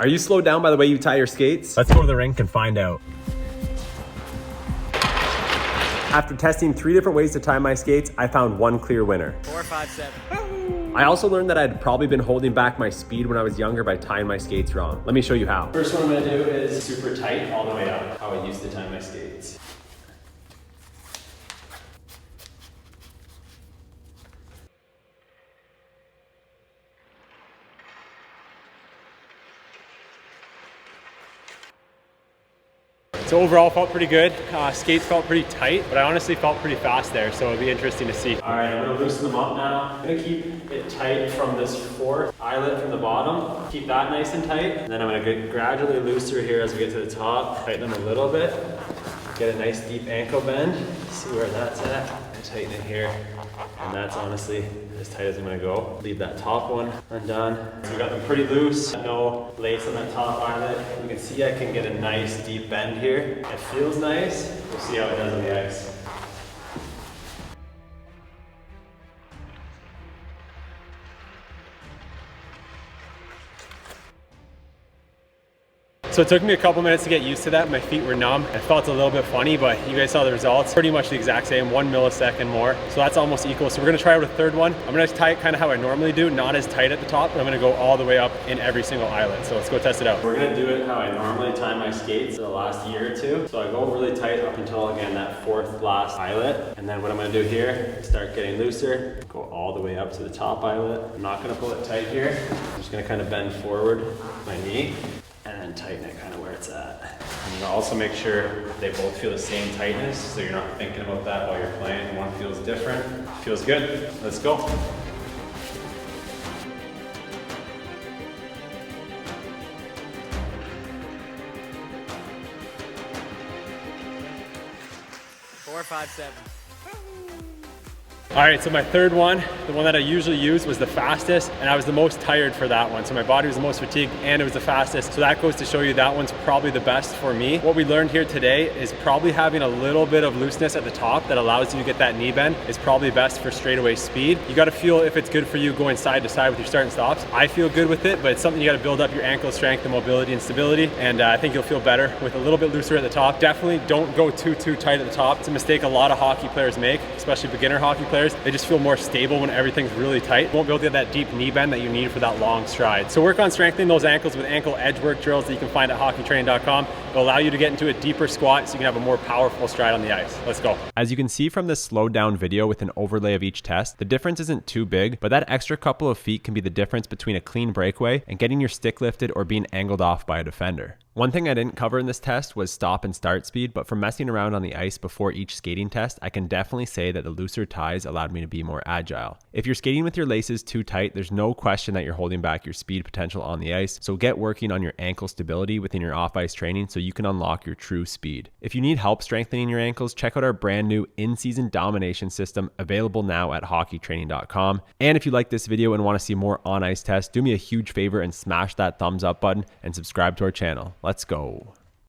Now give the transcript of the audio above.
Are you slowed down by the way you tie your skates? Let's go to the rink and find out. After testing 3 different ways to tie my skates, I found one clear winner. 4, 5, 7. I also learned that I'd probably been holding back my speed when I was younger by tying my skates wrong. Let me show you how. First one I'm gonna do is super tight all the way up, how I used to tie my skates. So overall felt pretty good. Skates felt pretty tight, but I honestly felt pretty fast there, so it'll be interesting to see. All right, I'm gonna loosen them up now. I'm gonna keep it tight from this 4th eyelet from the bottom. Keep that nice and tight. And then I'm gonna get gradually looser here as we get to the top. Tighten them a little bit. Get a nice deep ankle bend. See where that's at. And tighten it here. And that's honestly as tight as I'm gonna go. Leave that top one undone. So we got them pretty loose. No lace on that top eyelet. You can see I can get a nice deep bend here. It feels nice. We'll see how it does on the ice. So it took me a couple minutes to get used to that. My feet were numb. It felt a little bit funny, but you guys saw the results. Pretty much the exact same, 1 millisecond more. So that's almost equal. So we're gonna try out a third one. I'm gonna tie it kind of how I normally do, not as tight at the top, but I'm gonna go all the way up in every single eyelet. So let's go test it out. We're gonna do it how I normally tie my skates for the last year or two. So I go really tight up until, again, that 4th last eyelet. And then what I'm gonna do here is start getting looser, go all the way up to the top eyelet. I'm not gonna pull it tight here. I'm just gonna kind of bend forward my knee. And then tighten it kind of where it's at. And also make sure they both feel the same tightness, so you're not thinking about that while you're playing. One feels different, feels good. Let's go. 4, 5, 7. All right, so my third one, the one that I usually use, was the fastest, and I was the most tired for that one. So my body was the most fatigued and it was the fastest. So that goes to show you that one's probably the best for me. What we learned here today is probably having a little bit of looseness at the top that allows you to get that knee bend is probably best for straightaway speed. You gotta feel if it's good for you going side to side with your start and stops. I feel good with it, but it's something you gotta build up your ankle strength and mobility and stability. And I think you'll feel better with a little bit looser at the top. Definitely don't go too tight at the top. It's a mistake a lot of hockey players make, especially beginner hockey players. They just feel more stable when everything's really tight. Won't be able to get that deep knee bend that you need for that long stride. So work on strengthening those ankles with ankle edge work drills that you can find at hockeytraining.com. It'll allow you to get into a deeper squat so you can have a more powerful stride on the ice. Let's go. As you can see from this slowed down video with an overlay of each test, the difference isn't too big, but that extra couple of feet can be the difference between a clean breakaway and getting your stick lifted or being angled off by a defender. One thing I didn't cover in this test was stop and start speed, but from messing around on the ice before each skating test, I can definitely say that the looser ties allowed me to be more agile. If you're skating with your laces too tight, there's no question that you're holding back your speed potential on the ice, so get working on your ankle stability within your off-ice training so you can unlock your true speed. If you need help strengthening your ankles, check out our brand new in-season domination system available now at hockeytraining.com. And if you like this video and want to see more on-ice tests, do me a huge favor and smash that thumbs up button and subscribe to our channel. Let's go.